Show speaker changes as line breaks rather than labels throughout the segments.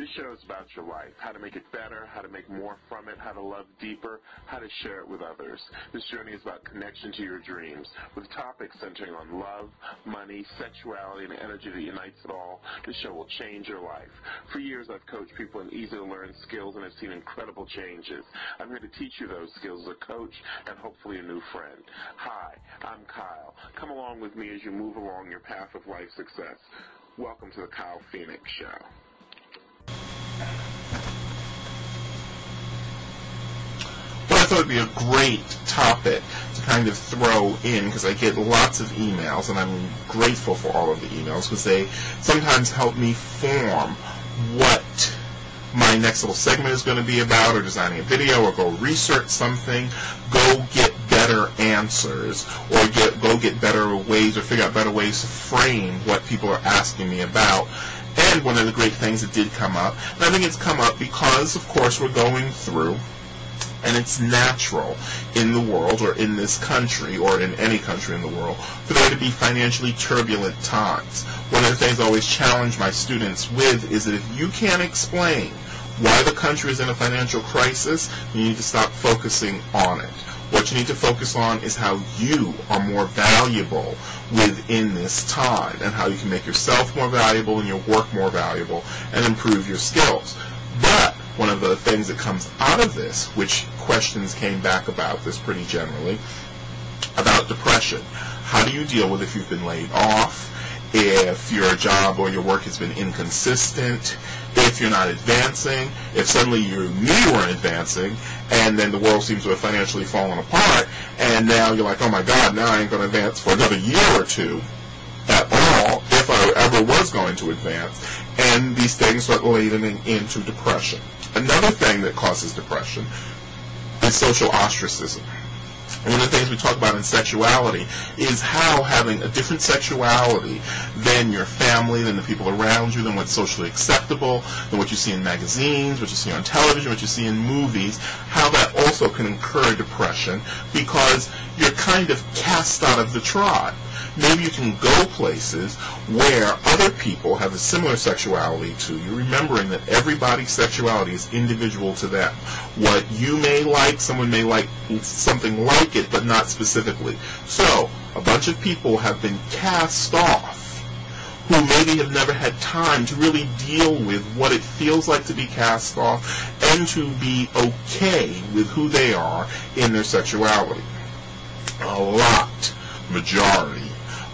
This show is about your life, how to make it better, how to make more from it, how to love deeper, how to share it with others. This journey is about connection to your dreams, with topics centering on love, money, sexuality, and energy that unites it all. This show will change your life. For years, I've coached people in easy-to-learn skills, and I've seen incredible changes. I'm here to teach you those skills as a coach and hopefully a new friend. Hi, I'm Kyle. Come along with me as you move along your path of life success. Welcome to the Kyle Phoenix Show.
Well, I thought it would be a great topic to kind of throw in because I get lots of emails, and I'm grateful for all of the emails because they sometimes help me form what my next little segment is going to be about, or designing a video, or go research something, go get better answers, or go get better ways, or figure out better ways to frame what people are asking me about. And one of the great things that did come up, and I think it's come up because, of course, we're going through, and it's natural in the world, or in this country, or in any country in the world, for there to be financially turbulent times. One of the things I always challenge my students with is that if you can't explain why the country is in a financial crisis, you need to stop focusing on it. What you need to focus on is how you are more valuable within this time, and how you can make yourself more valuable and your work more valuable and improve your skills. But one of the things that comes out of this, which questions came back about this pretty generally, about depression. How do you deal with if you've been laid off, if your job or your work has been inconsistent, if you're not advancing, if suddenly you knew you weren't advancing, and then the world seems to have financially fallen apart, and now you're like, oh my God, now I ain't going to advance for another year or two at all, if I ever was going to advance, and these things start ladening into depression. Another thing that causes depression is social ostracism. One of the things we talk about in sexuality is how having a different sexuality than your family, than the people around you, than what's socially acceptable, than what you see in magazines, what you see on television, what you see in movies, how that also can incur depression because you're kind of cast out of the tribe. Maybe you can go places where other people have a similar sexuality to you, remembering that everybody's sexuality is individual to them. What you may like, someone may like something like it, but not specifically. So, a bunch of people have been cast off who maybe have never had time to really deal with what it feels like to be cast off and to be okay with who they are in their sexuality. Majority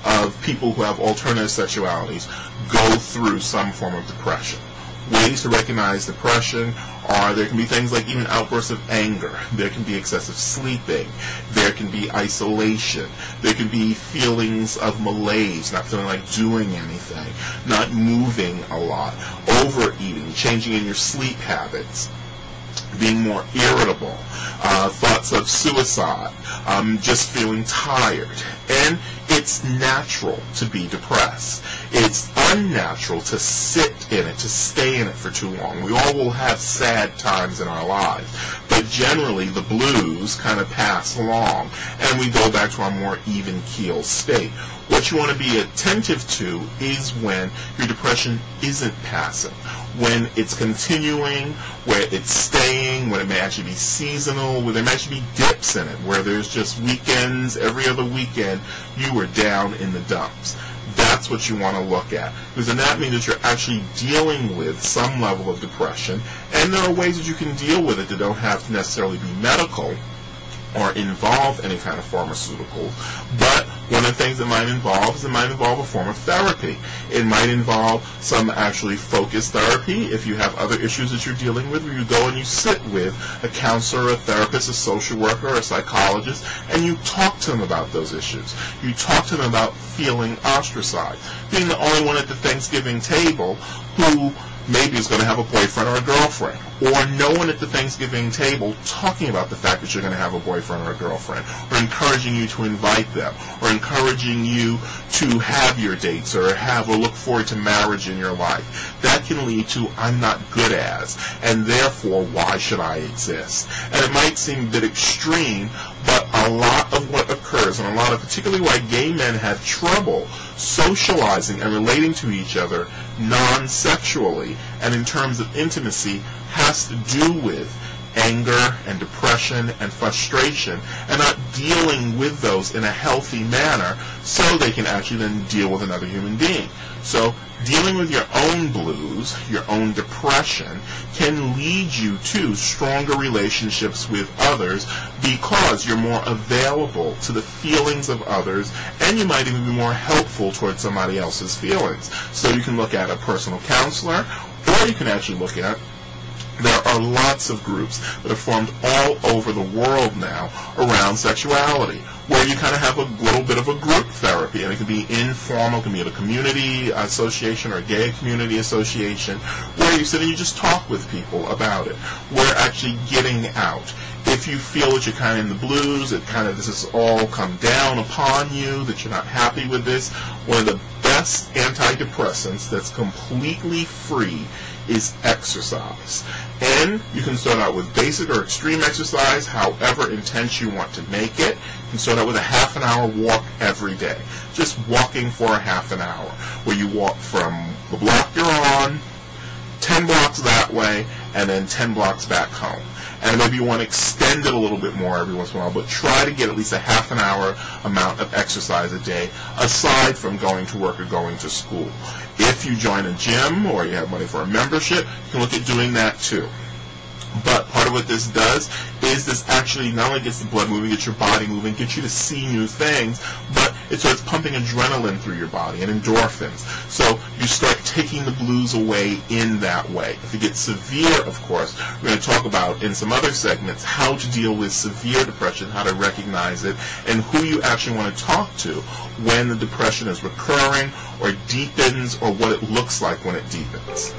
of people who have alternative sexualities go through some form of depression. Ways to recognize depression are, there can be things like even outbursts of anger, there can be excessive sleeping, there can be isolation, there can be feelings of malaise, not feeling like doing anything, not moving a lot, overeating, changing in your sleep habits, being more irritable, thoughts of suicide, just feeling tired. And it's natural to be depressed. It's unnatural to sit in it, to stay in it for too long. We all will have sad times in our lives, but generally the blues kind of pass along, and we go back to our more even-keel state. What you want to be attentive to is when your depression isn't passing, when it's continuing, where it's staying, when it may actually be seasonal, where there may actually be dips in it, where there's just weekends, every other weekend, you are down in the dumps. That's what you want to look at, because then that means that you're actually dealing with some level of depression, and there are ways that you can deal with it that don't have to necessarily be medical or involve any kind of pharmaceutical, but one of the things it might involve is it might involve a form of therapy. It might involve some actually focused therapy if you have other issues that you're dealing with, where you go and you sit with a counselor, a therapist, a social worker, or a psychologist, and you talk to them about those issues. You talk to them about feeling ostracized, being the only one at the Thanksgiving table who maybe is going to have a boyfriend or a girlfriend, or no one at the Thanksgiving table talking about the fact that you're going to have a boyfriend or a girlfriend, or encouraging you to invite them, or encouraging you to have your dates, or look forward to marriage in your life. That can lead to, I'm not good as, and therefore, why should I exist? And it might seem a bit extreme, but a lot of what occurs, and a lot of particularly why gay men have trouble socializing and relating to each other non-sexually, sexuality and in terms of intimacy has to do with anger and depression and frustration, and not dealing with those in a healthy manner so they can actually then deal with another human being. So dealing with your own blues, your own depression, can lead you to stronger relationships with others because you're more available to the feelings of others, and you might even be more helpful towards somebody else's feelings. So you can look at a personal counselor, or you can actually look at, there are lots of groups that are formed all over the world now around sexuality, where you kind of have a little bit of a group therapy, and it can be informal, it can be at a community association or a gay community association, where you sit and you just talk with people about it. We're actually getting out. If you feel that you're kind of in the blues, that kind of this has all come down upon you, that you're not happy with this, one of the best antidepressants that's completely free is exercise. And you can start out with basic or extreme exercise, however intense you want to make it. You can start out with a half an hour walk every day. Just walking for a half an hour, where you walk from the block you're on, 10 blocks that way, and then 10 blocks back home. And maybe you want to extend it a little bit more every once in a while, but try to get at least a half an hour amount of exercise a day, aside from going to work or going to school. If you join a gym or you have money for a membership, you can look at doing that too. But part of what this does is this actually not only gets the blood moving, gets your body moving, gets you to see new things, but it starts pumping adrenaline through your body and endorphins. So you start taking the blues away in that way. If it gets severe, of course, we're going to talk about in some other segments how to deal with severe depression, how to recognize it, and who you actually want to talk to when the depression is recurring or deepens, or what it looks like when it deepens.